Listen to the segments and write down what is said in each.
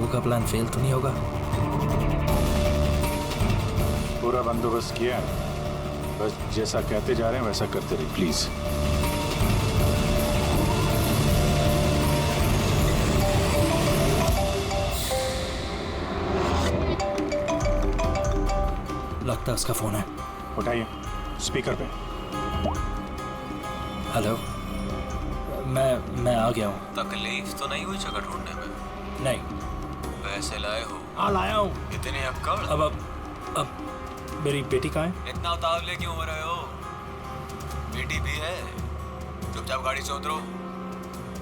बाबू का plan fail तो नहीं होगा? पूरा बंदोबस्त किया है, बस जैसा कहते जा रहे हैं वैसा करते रहिए प्लीज। लगता है उसका फोन है। उठाइए, स्पीकर पे। हेलो, मैं आ गया हूँ। तकलीफ तो नहीं हुई जगह ढूंढने में? नहीं। पैसे लाए हो? हाँ लाया हूँ। इतने अक्कड़? अब मेरी बेटी कहाँ है? इतना उतावले क्यों हो रहे हो? बेटी भी है। चुपचाप गाड़ी से उतरो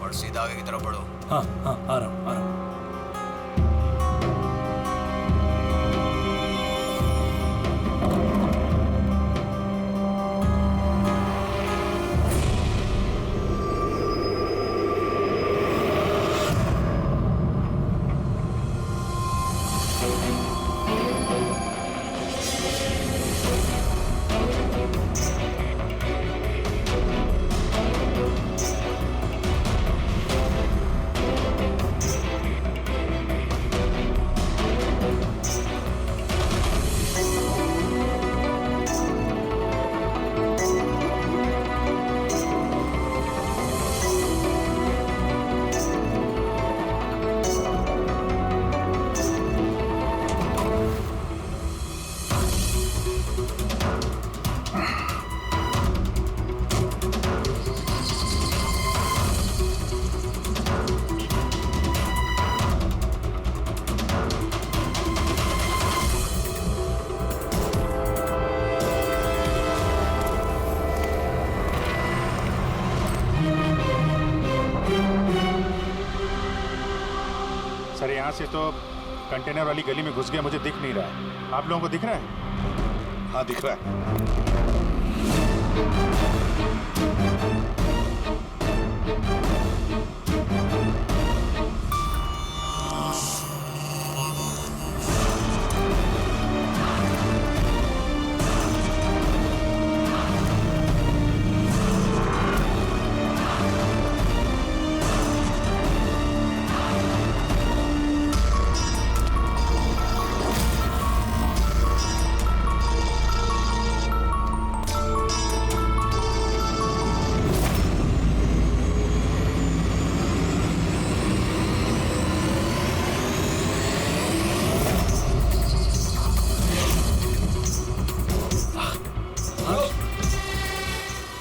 और सीधा आगे की तरफ बढ़ो। हाँ हाँ, आ रहा हूँ आ रहा हूँ। सर यहाँ से तो कंटेनर वाली गली में घुस गया, मुझे दिख नहीं रहा है। आप लोगों को दिख रहा है? हाँ दिख रहा है।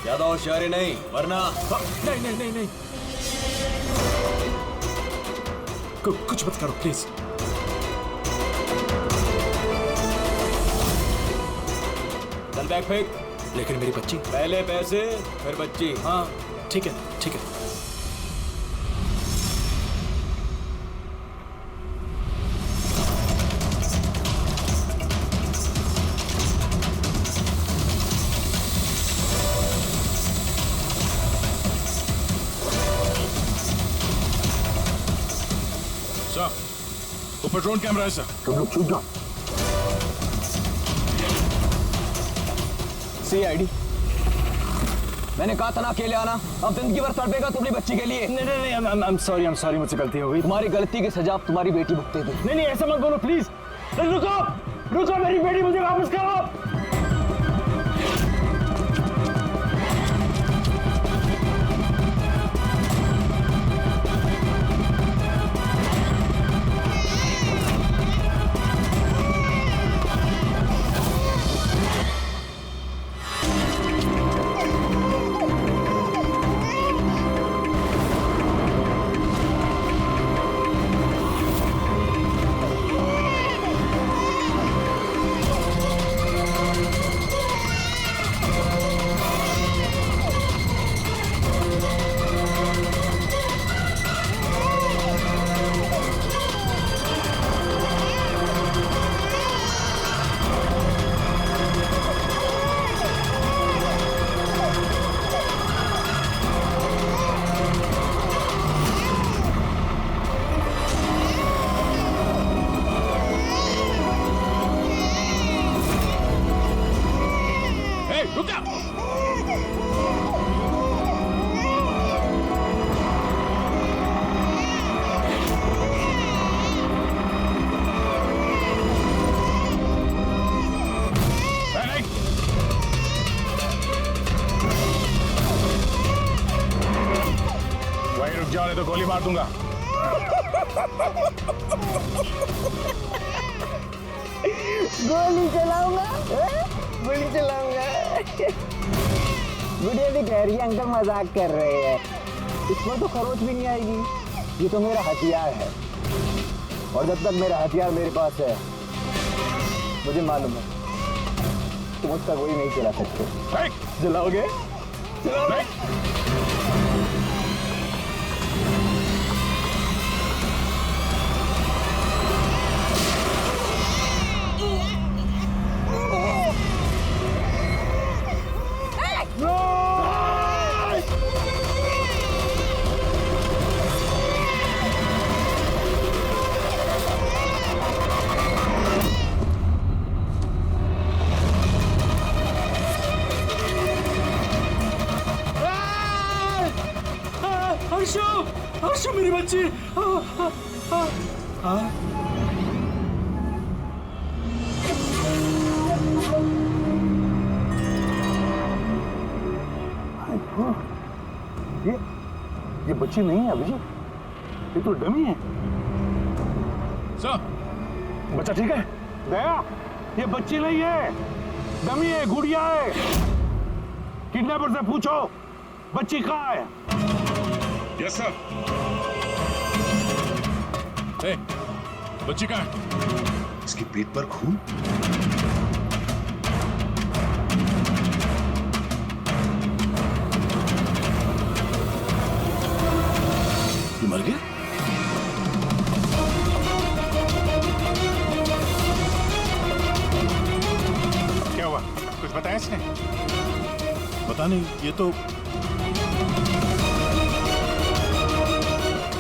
ज्यादा होशियारी नहीं वरना। नहीं नहीं नहीं नहीं, कुछ मत करो प्लीज। चल बैग फेंक। लेकिन मेरी बच्ची। पहले पैसे फिर बच्ची। हाँ ठीक है ठीक है। सर, ऊपर ड्रोन कैमरा है सर। तुम लोग छूट जाओ। CID, मैंने कहा था ना अकेले आना। अब जिंदगी भर तड़पेगा तुम अपनी बच्ची के लिए। नहीं नहीं नहीं, I'm sorry, मुझसे गलती हो गई। तुम्हारी गलती की सजा अब तुम्हारी बेटी भुगतेगी। नहीं नहीं, ऐसा मत बोलो प्लीज। रुको रुको, मेरी बेटी मुझे वापस करो। जाओ नहीं तो गोली मार दूंगा। गोली चलाऊंगा, गोली चलाऊंगा। गुड़िया भी कह रही है अंकल मजाक कर रहे हैं, इसमें तो खरोच भी नहीं आएगी। ये तो मेरा हथियार है, और जब तक मेरा हथियार मेरे पास है, मुझे मालूम है तुम उसका गोली नहीं चला सकते। चलाओगे? चलाओगे? हर्षु मेरी बच्ची। ये बच्ची नहीं है अभिजीत, ये तो डमी है। सर, बच्चा ठीक है? दया, ये बच्ची नहीं है, डमी है, गुड़िया है। किडनैपर से पूछो बच्ची कहाँ है। Yes sir. बच्ची कहाँ है? इसके पेट पर खून। ये मर गया? क्या हुआ? कुछ बताया इसने? पता नहीं, ये तो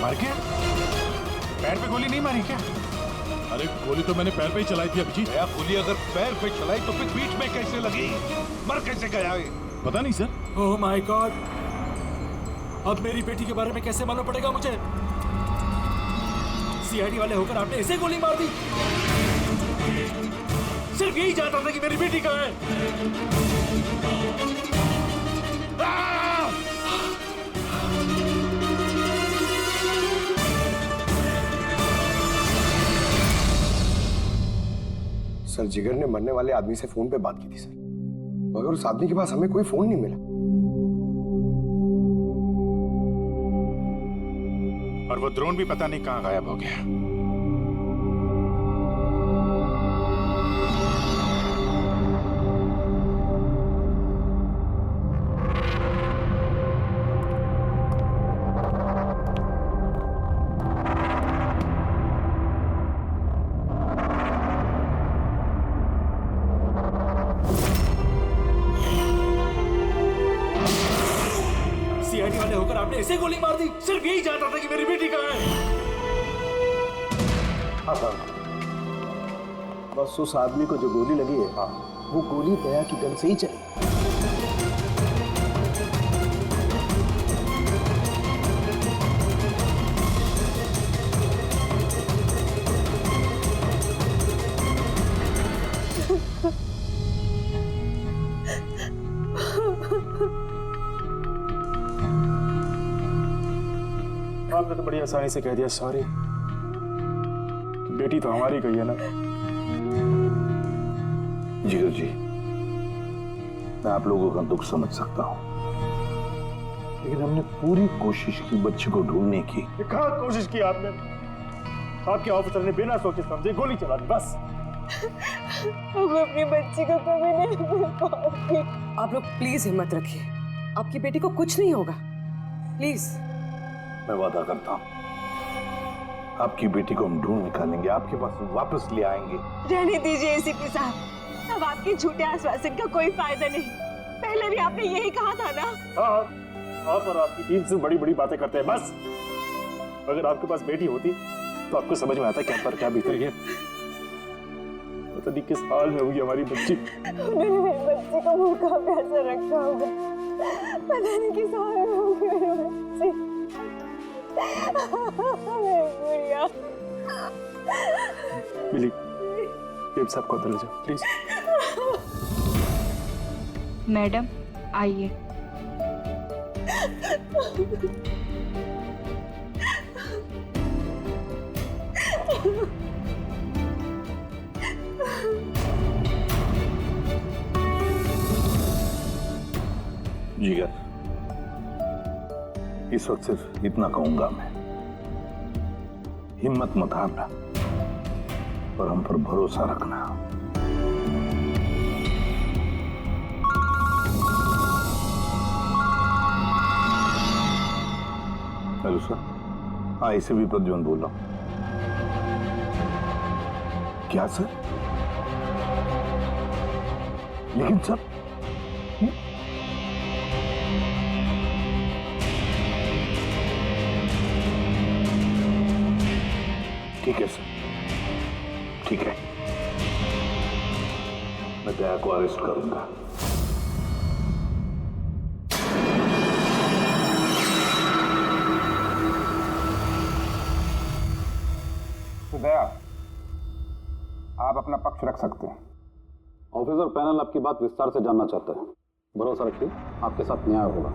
मर गया? पैर पे गोली नहीं मारी क्या? अरे गोली तो मैंने पैर पे ही चलाई थी अभिजीत। भैया गोली अगर पैर पे चलाई तो फिर पीठ में कैसे लगी? मर कैसे गया? पता नहीं सर। ओह माय गॉड, अब मेरी बेटी के बारे में कैसे मालूम पड़ेगा मुझे? सीआईडी वाले होकर आपने इसे गोली मार दी। सिर्फ यही जानता था कि मेरी बेटी कहाँ है। सर जिगर ने मरने वाले आदमी से फोन पे बात की थी सर, मगर उस आदमी के पास हमें कोई फोन नहीं मिला। और वो ड्रोन भी पता नहीं कहाँ गायब हो गया। सीआईडी वाले होकर आपने इसे गोली मार दी। सिर्फ यही जानता था कि मेरी बेटी कहाँ है। बस उस आदमी को जो गोली लगी है, वो गोली दया की गन से ही चली। आपने तो बड़ी आसानी से कह दिया सॉरी। बेटी तो हमारी गई है ना। जिगर जी, मैं आप लोगों का दुख समझ सकता हूं, लेकिन हमने पूरी कोशिश की बच्ची को ढूंढने की। कहाँ कोशिश की आपने? आपके ऑफिसर ने बिना सोचे समझे गोली चला दी, बस। हम अपनी बच्ची को कभी नहीं भूल पाओगे। आप लोग प्लीज हिम्मत रखिए, आपकी बेटी को कुछ नहीं होगा, प्लीज। मैं वादा करता हूं, आपकी बेटी को हम ढूंढ निकालेंगे, आपके पास वापस ले आएंगे। रहने दीजिए एसीपी साहब, अब आपके झूठे आश्वासन का कोई फायदा नहीं। पहले भी आपने यही कहा था ना। हाँ, आप और आपकी टीम से बड़ी बड़ी बातें करते हैं, बस। अगर आपके पास बेटी होती तो आपको समझ में आता क्या पर क्या बीत रही है। पता नहीं किस हाल में होगी हमारी बच्ची। उन्होंने मेरी बच्ची को भूखा प्यासा रखा होगा, पता नहीं किस हाल में होगी मेरी बच्ची। गुड़िया। मिली, ये सबको अंदर ले जाओ प्लीज। मैडम आइए। जिगर, इस वक्त सिर्फ इतना कहूंगा मैं, हिम्मत मत हारना और हम पर भरोसा रखना। हेलो सर, हाँ ACP प्रद्युम्न बोल रहा हूं। क्या सर? लेकिन सर ठीक है सर, ठीक है, मैं दया को अरेस्ट करूंगा। दया, आप अपना पक्ष रख सकते हैं। ऑफिसर पैनल आपकी बात विस्तार से जानना चाहता है। भरोसा रखिए, आपके साथ न्याय होगा।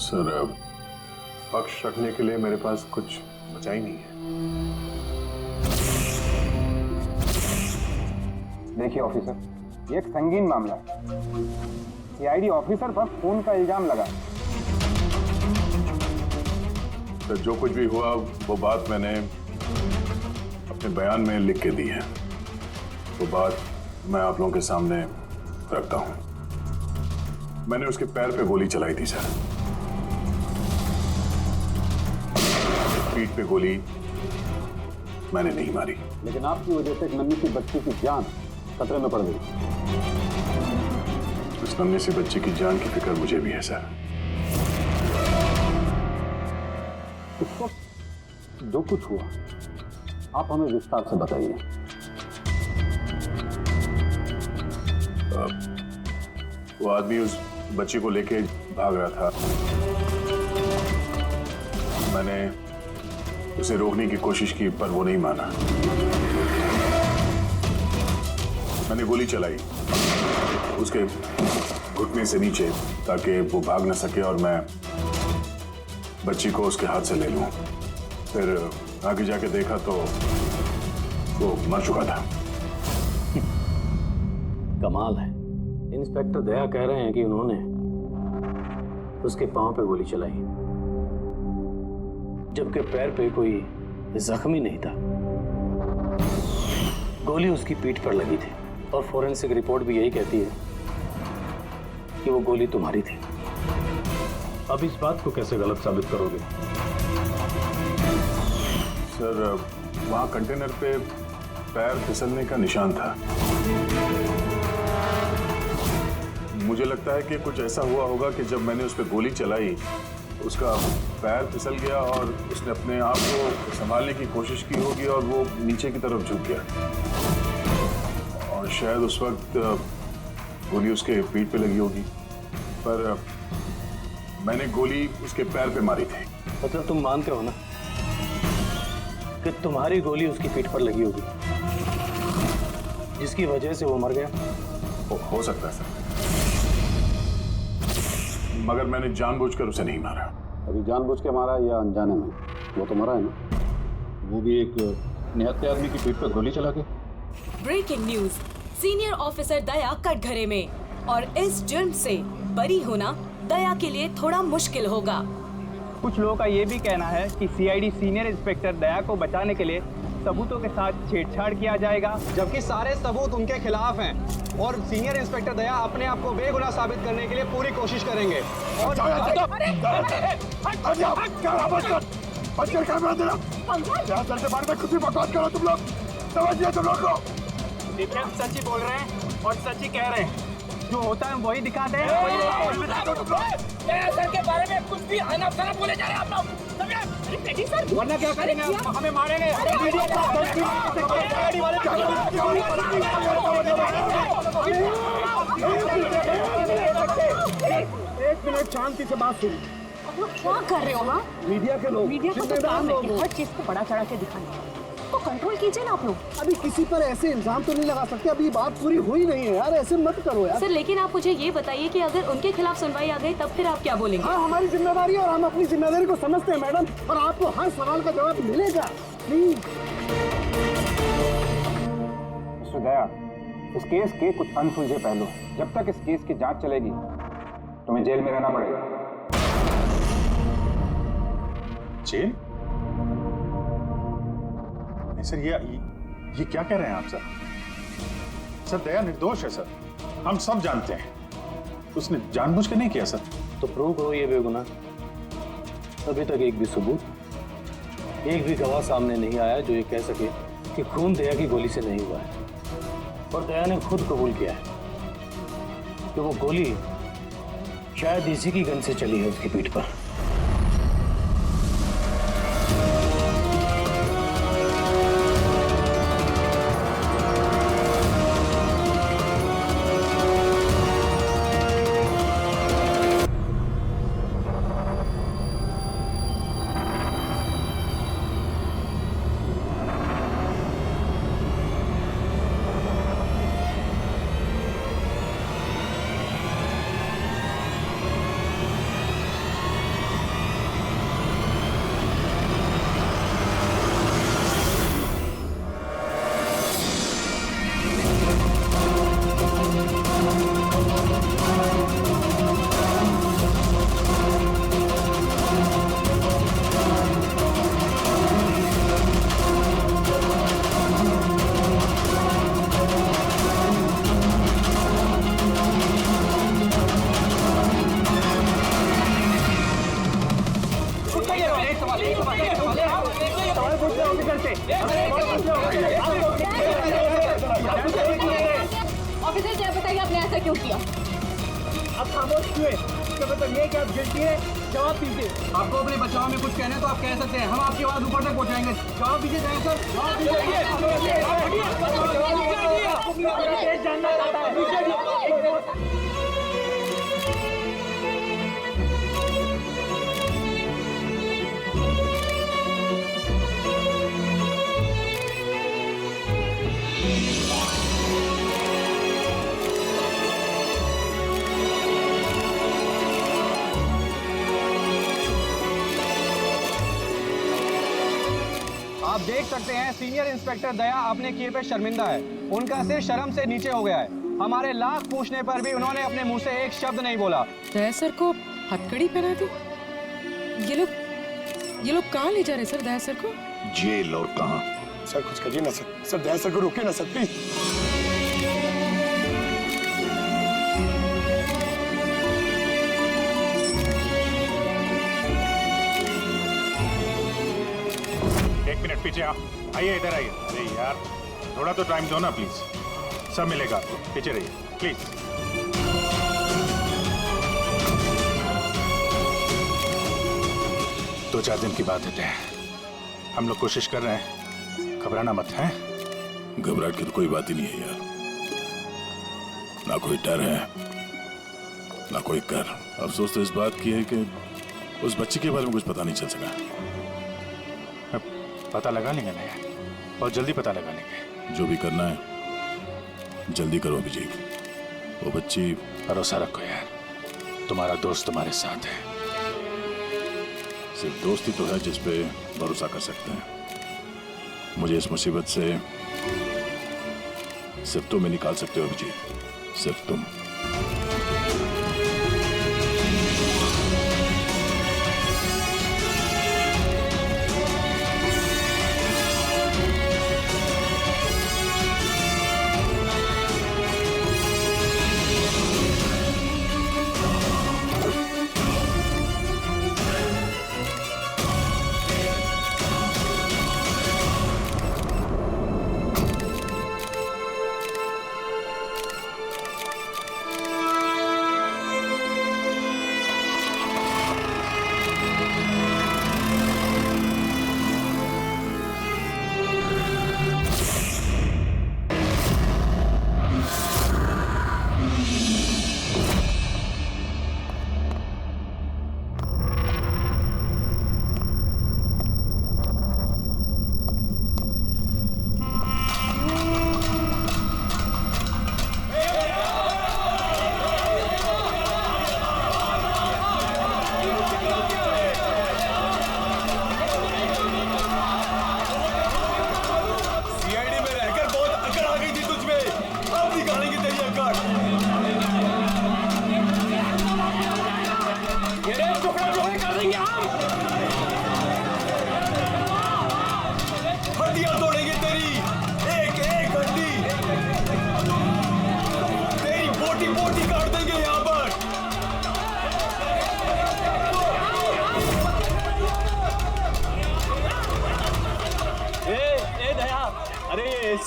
सर, पक्ष रखने के लिए मेरे पास कुछ बचा ही नहीं है। देखिए ऑफिसर, ये एक संगीन मामला है। CID ऑफिसर पर खून का इल्जाम लगा। सर, जो कुछ भी हुआ वो बात मैंने अपने बयान में लिख के दी है। वो बात मैं आप लोगों के सामने रखता हूं। मैंने उसके पैर पे गोली चलाई थी सर, पीठ पे गोली मैंने नहीं मारी। लेकिन आपकी वजह से एक नन्ही सी बच्ची की जान खतरे में पड़ गई। उस नन्ही सी बच्ची की जान की फिक्र मुझे भी है सर। उस वक्त जो कुछ हुआ आप हमें विस्तार से बताइए। वो आदमी उस बच्ची को लेके भाग रहा था। मैंने उसे रोकने की कोशिश की पर वो नहीं माना। मैंने गोली चलाई उसके घुटने से नीचे ताकि वो भाग न सके और मैं बच्ची को उसके हाथ से ले लूं। फिर आगे जाके देखा तो वो मर चुका था। कमाल है, इंस्पेक्टर दया कह रहे हैं कि उन्होंने उसके पांव पे गोली चलाई जबकि पैर पे कोई जख्म ही नहीं था। गोली उसकी पीठ पर लगी थी और फोरेंसिक रिपोर्ट भी यही कहती है कि वो गोली तुम्हारी थी। अब इस बात को कैसे गलत साबित करोगे? सर, वहां कंटेनर पे पैर फिसलने का निशान था। मुझे लगता है कि कुछ ऐसा हुआ होगा कि जब मैंने उस पर गोली चलाई उसका पैर फिसल गया और उसने अपने आप को संभालने की कोशिश की होगी और वो नीचे की तरफ झुक गया और शायद उस वक्त गोली उसके पीठ पे लगी होगी। पर मैंने गोली उसके पैर पे मारी थी। मतलब तुम मानते हो ना कि तुम्हारी गोली उसकी पीठ पर लगी होगी जिसकी वजह से वो मर गया? हो सकता है सर, मगर मैंने जानबूझकर उसे नहीं मारा। अभी जानबूझ के मारा या अनजाने में? वो तो मरा है ना, वो भी एक निहत्थे आदमी की पीठ पर गोली चला के। ब्रेकिंग न्यूज, सीनियर ऑफिसर दया कटघरे में और इस जुर्म से बरी होना दया के लिए थोड़ा मुश्किल होगा। कुछ लोगों का ये भी कहना है कि CID सीनियर इंस्पेक्टर दया को बचाने के लिए सबूतों के साथ छेड़छाड़ किया जाएगा, जबकि सारे सबूत उनके खिलाफ हैं और सीनियर इंस्पेक्टर दया अपने आप को बेगुनाह साबित करने के लिए पूरी कोशिश करेंगे। और कुछ भी बकवास करो तुम लोग, समझिए तुम लोग को। सच ही बोल रहे हैं और सच ही कह रहे हैं, जो होता है वही दिखाते हैं। सर के बारे में कुछ भी अनाप-शनाप बोले जा रहे हैं आप लोग। सर, वरना क्या करेंगे? हमें मारेंगे। एक मिनट शांति से बात सुनिए। आप लोग क्या कर रहे हो? हाँ, मीडिया के लोग, मीडिया को तो काम है कि हर चीज को बड़ा चढ़ा के दिखाना। को कंट्रोल कीजिए ना आप लोग। अभी किसी पर ऐसे इल्जाम तो नहीं लगा सकते, अभी बात पूरी हुई नहीं है यार, ऐसे मत करो यार। सर लेकिन आप मुझे ये बताइए कि अगर उनके खिलाफ सुनवाई आ गई तब फिर आप क्या बोलेंगे? हाँ, हमारी जिम्मेदारी है और हम अपनी जिम्मेदारी को समझते हैं मैडम, और आपको हर सवाल का जवाब मिलेगा। प्लीज दया, इस केस के कुछ अनसुलझे पहलू हैं। जब तक इस केस की जांच चलेगी तुम्हें जेल में रहना पड़ेगा। जेल? नहीं सर, ये क्या कह रहे हैं आप सर? सर दया निर्दोष है सर, हम सब जानते हैं। उसने जानबूझ कर नहीं किया सर। तो प्रूव करो ये बेगुनाह। अभी तक एक भी सबूत, एक भी गवाह सामने नहीं आया जो ये कह सके कि खून दया की गोली से नहीं हुआ है। और दया ने खुद कबूल किया है कि वो गोली शायद इसी की गन से चली है उसकी पीठ पर। ऑफिसर क्या बताइए आपने ऐसा क्यों किया? आप खामोश हुए, इसका मतलब ये कि आप गिल्टी है, जवाब दीजिए। आपको अपने बचाव में कुछ कहना है तो आप कह सकते हैं, हम आपकी आवाज ऊपर तक पहुंचाएंगे। जवाब दीजिए सर, जवाब दीजिए। आप देख सकते हैं सीनियर इंस्पेक्टर दया अपने किए पे शर्मिंदा है। उनका सिर शर्म से नीचे हो गया है। हमारे लाख पूछने पर भी उन्होंने अपने मुंह से एक शब्द नहीं बोला। दया सर को हथकड़ी पहना दी। ये लोग कहाँ ले जा रहे सर दया सर को? जेल और कहाँ? सर कुछ करिए ना सर, सर दया सर को रोके ना सर प्लीज। एक मिनट पीछे आओ, आइए इधर आइए। अरे यार थोड़ा तो टाइम दो ना प्लीज, सब मिलेगा आपको। पीछे रहिए प्लीज। 2-4 दिन की बात है, हम लोग कोशिश कर रहे हैं, घबराना मत है। घबराहट की तो कोई बात ही नहीं है यार, ना कोई डर है ना कोई कर। अफसोस तो इस बात की है कि उस बच्ची के बारे में कुछ पता नहीं चल सका। पता लगा लेंगे ना यार, बहुत जल्दी पता लगा लेंगे। जो भी करना है जल्दी करो अभिजीत। वो बच्ची, भरोसा रखो यार, तुम्हारा दोस्त तुम्हारे साथ है। सिर्फ दोस्ती तो है जिस पे भरोसा कर सकते हैं। मुझे इस मुसीबत से सिर्फ तुम ही निकाल सकते हो अभिजीत, सिर्फ तुम।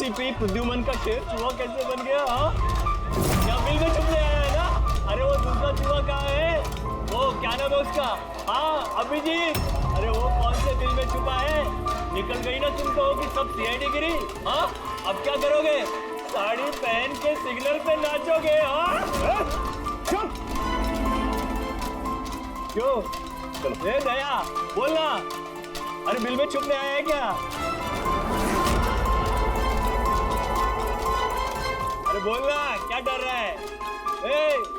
कुर्सी पे प्रद्युमन का शेर चूहा कैसे बन गया? हाँ, क्या बिल में छुपने आया है ना? अरे वो दूसरा चूहा कहाँ है? वो क्या नाम है उसका? हाँ अभिजीत, अरे वो कौन से बिल में छुपा है? निकल गई ना तुम तो कि सब सीआईडी गिरी? हाँ, अब क्या करोगे? साड़ी पहन के सिग्नल पे नाचोगे? हाँ, चुप। क्यों? चलो ए दया, बोलना। अरे बिल में छुपने आया है क्या? अरे बोलना, क्या डर रहा है? ए!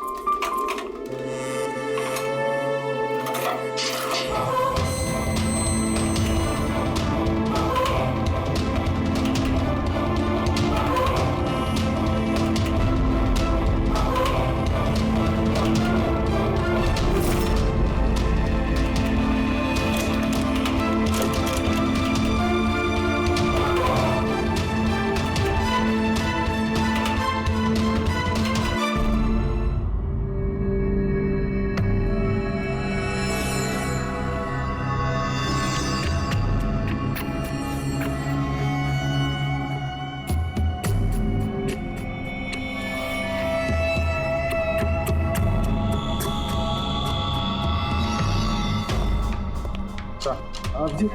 जी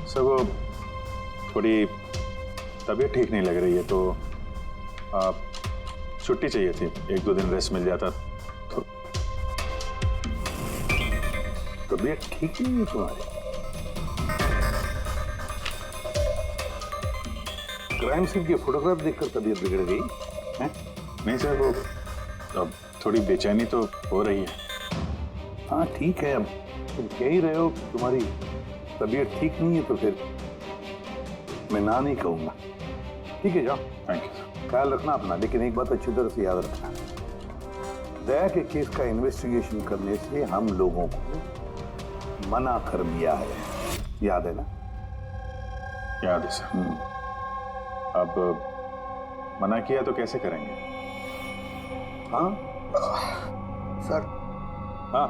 सर, वो थोड़ी तबीयत ठीक नहीं लग रही है तो छुट्टी चाहिए थी, 1-2 दिन रेस्ट मिल जाता तो। तबीयत ठीक नहीं है तुम्हारी? क्राइम सीन की फोटोग्राफ देखकर तबीयत बिगड़ गई है? नहीं सर, वो अब थोड़ी बेचैनी तो हो रही है। हाँ ठीक है, अब तुम कह ही रहे हो कि तुम्हारी तबीयत ठीक नहीं है तो फिर मैं ना नहीं कहूंगा। ठीक है जाओ। Thank you sir. ख्याल रखना अपना, लेकिन एक बात अच्छी तरह से याद रखना, दया के केस का इन्वेस्टिगेशन करने से हम लोगों को मना कर दिया है, याद है ना? याद है सर। अब मना किया तो कैसे करेंगे? हाँ सर। हाँ,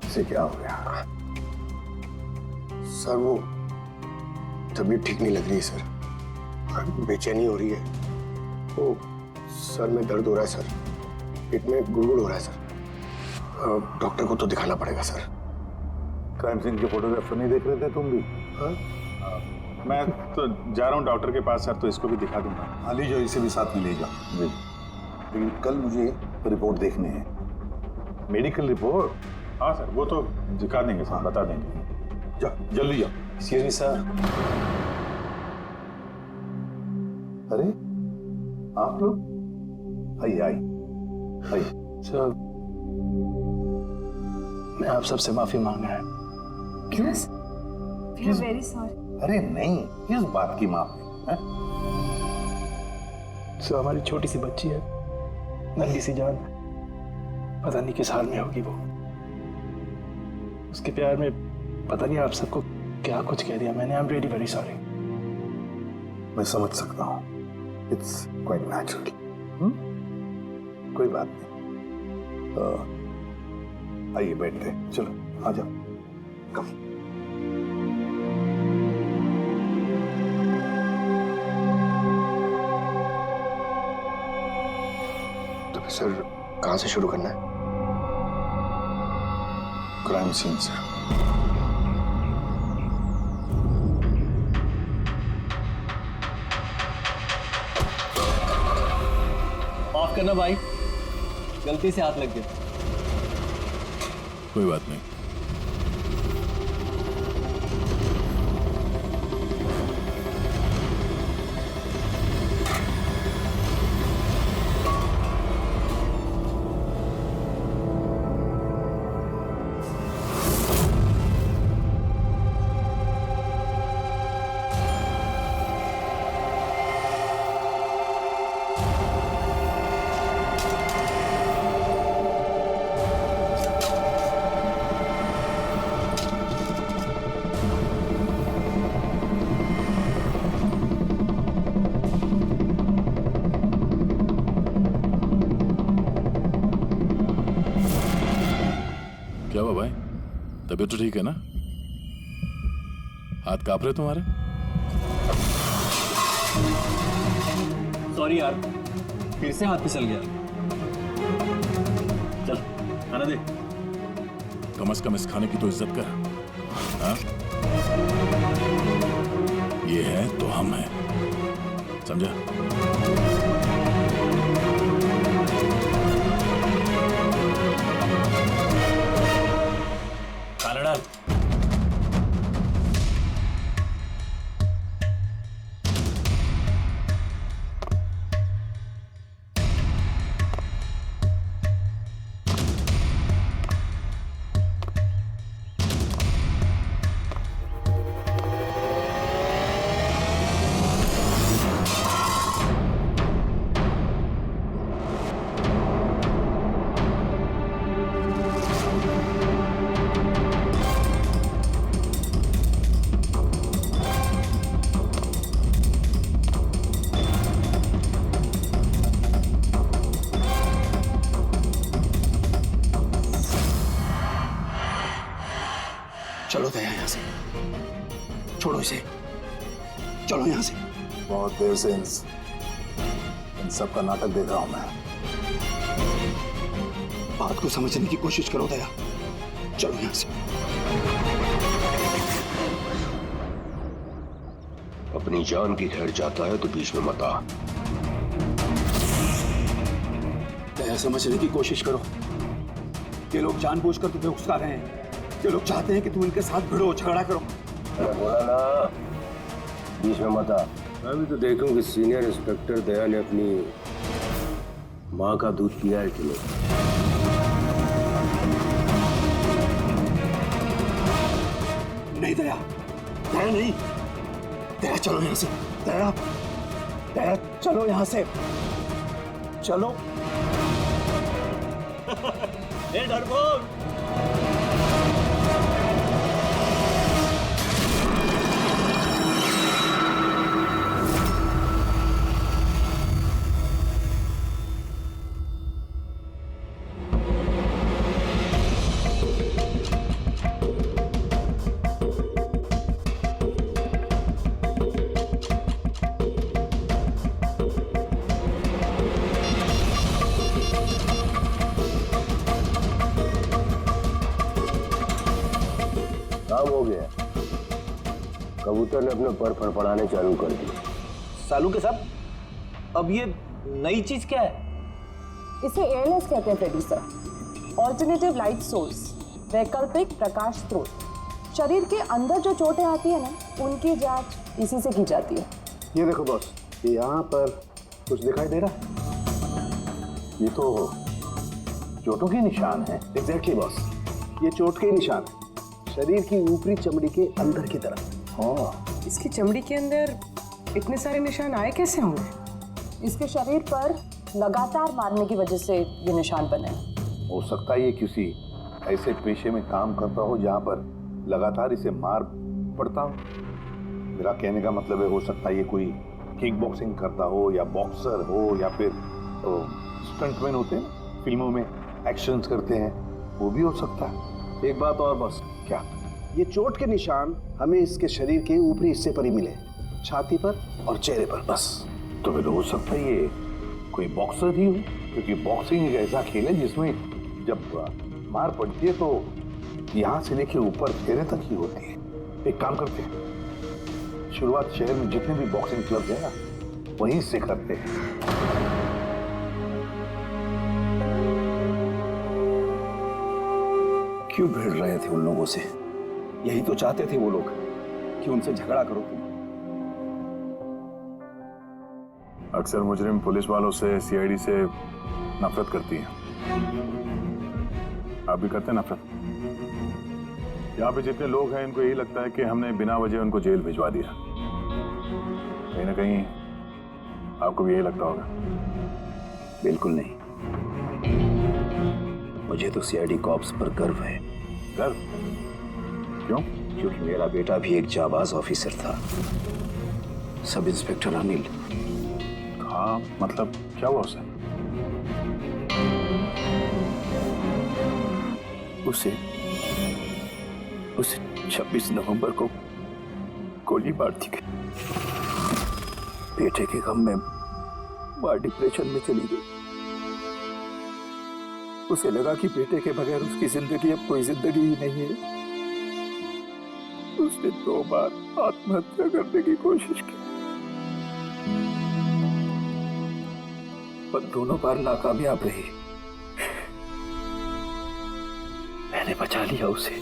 इसे क्या हो गया? सर वो तबीयत ठीक नहीं लग रही है सर, बेचैनी हो रही है, वो सर में दर्द हो रहा है सर, पेट में गुड़गुड़ हो रहा है सर, डॉक्टर को तो दिखाना पड़ेगा सर। क्राइम सीन के फोटोग्राफ नहीं देख रहे थे तुम भी? हाँ? मैं तो जा रहा हूँ डॉक्टर के पास सर, तो इसको भी दिखा दूंगा। हाँ ले जाओ, इसे भी साथ में ले जाओ। जी। लेकिन कल मुझे रिपोर्ट देखने है। Medical report? हाँ सर, वो तो दिखा देंगे सर, बता देंगे। जाओ जल्दी जाओ। Excuse me sir. अरे आप लोग आइए आइए आइए। सर मैं आप सबसे माफी मांग रहा हूँ। क्यों? Very sorry. अरे नहीं, किस बात की माफी है? सर हमारी छोटी सी बच्ची है, नन्ही सी जान, पता नहीं किस हाल में होगी वो। उसके प्यार में पता नहीं आप सबको क्या कुछ कह दिया मैंने। I am really very sorry. मैं समझ सकता हूँ, इट्स क्वाइट नेचुरल। कोई बात नहीं, आइए बैठते, चलो आ जाओ। कम। तो फिर सर कहाँ से शुरू करना है? क्राइम सीन से। माफ करना भाई, गलती से हाथ लग गया। कोई बात नहीं। क्या हुआ भाई, तबीयत तो ठीक है ना? हाथ कांप रहे तुम्हारे? सॉरी यार, फिर से हाथ फिसल गया। चल खाना दे। कम से कम इस खाने की तो इज्जत कर। हाँ? ये है तो हम हैं, समझा? खाना डाल। चलो दया यहाँ से, छोड़ो इसे, चलो यहाँ से। बहुत देर से इन सब का नाटक देख रहा हूं मैं। बात को समझने की कोशिश करो दया, चलो यहाँ से। अपनी जान की खैर चाहता है तो बीच में मत आ। दया समझने की कोशिश करो, ये लोग जानबूझकर तुम्हें उकसा रहे हैं। ये लोग चाहते हैं कि तुम इनके साथ भिड़ो, झगड़ा करो। मैं बोला ना, बीच में मत आ। मैं भी तो देखूं कि सीनियर इंस्पेक्टर दया ने अपनी माँ का दूध पिया है कि नहीं। नहीं दया, दया नहीं, दया चलो यहाँ से, दया, दया चलो यहाँ से, चलो। ए डरपोक, काम हो गया। कबूतर ने अपने पर फड़फड़ाने चालू कर दिए। सालू के साहब, अब ये नई चीज क्या है? इसे एएलएस कहते हैं Freddy sir, alternative light source, वैकल्पिक प्रकाश स्रोत। शरीर के अंदर जो चोटें आती है ना, उनकी जांच इसी से की जाती है। ये देखो बॉस, यहाँ पर कुछ दिखाई दे रहा है? ये तो चोटों के निशान है। एग्जैक्टली बॉस, ये चोट के निशान है, शरीर की ऊपरी चमड़ी के अंदर की तरफ। हाँ, इसकी चमड़ी के अंदर इतने सारे निशान आए कैसे होंगे? इसके शरीर पर लगातार मारने की वजह से ये निशान बने। हो सकता है ये किसी ऐसे पेशे में काम करता हो जहाँ पर लगातार इसे मार पड़ता हो। मेरा कहने का मतलब है, हो सकता है ये कोई किक बॉक्सिंग करता हो, या बॉक्सर हो, या फिर स्टंटमैन होते हैं फिल्मों में एक्शंस करते हैं, वो भी हो सकता है। एक बात और बॉस, क्या? ये चोट के निशान हमें इसके शरीर के ऊपरी हिस्से पर ही मिले, छाती पर और चेहरे पर बस। तो फिर हो सकता है ये कोई बॉक्सर ही हो, क्योंकि बॉक्सिंग एक ऐसा खेल है जिसमें जब मार पड़ती है तो यहाँ से लेके ऊपर चेहरे तक ही होती है। एक काम करते हैं, शुरुआत शहर में जितने भी बॉक्सिंग क्लब है ना, वहीं से करते हैं। क्यों भिड़ रहे थे उन लोगों से? यही तो चाहते थे वो लोग कि उनसे झगड़ा करो तुम। अक्सर मुजरिम पुलिस वालों से, सीआईडी से नफरत करती है। आप भी करते हैं नफरत? यहाँ पे जितने लोग हैं, इनको यही लगता है कि हमने बिना वजह उनको जेल भिजवा दिया। कहीं ना कहीं आपको भी यही लगता होगा। बिल्कुल नहीं, मुझे तो सीआईडी कॉप्स पर गर्व है। गर्व? क्यों? क्योंकि मेरा बेटा भी एक जाबाज ऑफिसर था, सब इंस्पेक्टर अनिल। हाँ, मतलब क्या हुआ उसे? उसे 26 नवंबर को गोली मार दी गई। बेटे के गम में मां डिप्रेशन में चली गई। उसे लगा कि बेटे के बगैर उसकी जिंदगी अब कोई जिंदगी ही नहीं है। उसने 2 बार आत्महत्या करने की कोशिश की, पर दोनों बार नाकामयाब रही। मैंने बचा लिया उसे।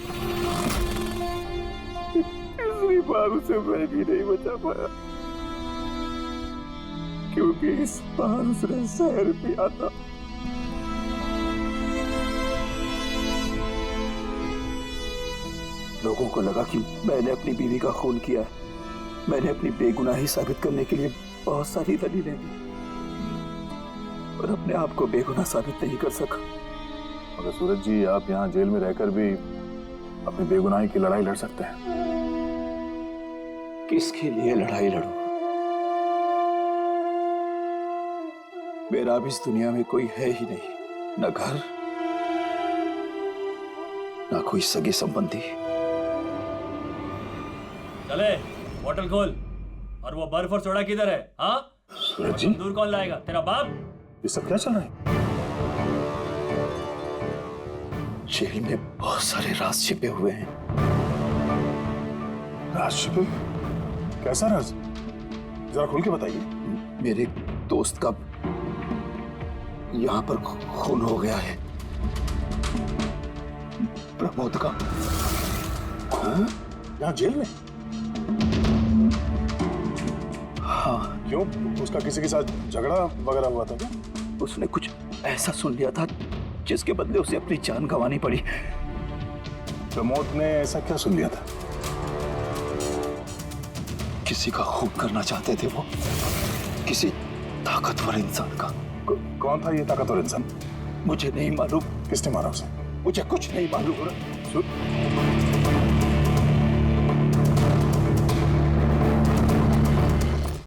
तीसरी बार उसे मैं भी नहीं बचा पाया, क्योंकि इस बार उसने शहर पिया था। लोगों को लगा कि मैंने अपनी बीवी का खून किया है। मैंने अपनी बेगुनाही साबित करने के लिए बहुत सारी दलीलें दी, पर अपने आप को बेगुनाह साबित नहीं कर सका। मगर सूरज जी, आप यहाँ जेल में रहकर भी अपनी बेगुनाही की लड़ाई लड़ सकते हैं। किसके लिए लड़ाई लड़ूं? मेरा अब इस दुनिया में कोई है ही नहीं, न घर, न कोई सगे संबंधी। चले, बोतल खोल। और वो बर्फ और सोडा किधर है? हाँ सूरज जी, दूर कौन लाएगा? तेरा बाप? ये सब क्या चल रहा है? जेल में बहुत सारे राज छिपे हुए हैं। राज छिपे? कैसा राज? जरा खोल के बताइए। मेरे दोस्त का यहाँ पर खून हो गया है। प्रमोद का। खून? यहाँ जेल में? हाँ। क्यों? उसका किसी के साथ झगड़ा वगैरह हुआ था क्या? उसने कुछ ऐसा सुन लिया था जिसके बदले उसे अपनी जान गंवानी पड़ी। प्रमोद ने ऐसा क्या सुन लिया था? किसी का खून करना चाहते थे वो, किसी ताकतवर इंसान का। कौन था ये ताकतवर इंसान? मुझे नहीं मालूम। किसने मारा उसे? मुझे कुछ नहीं मालूम।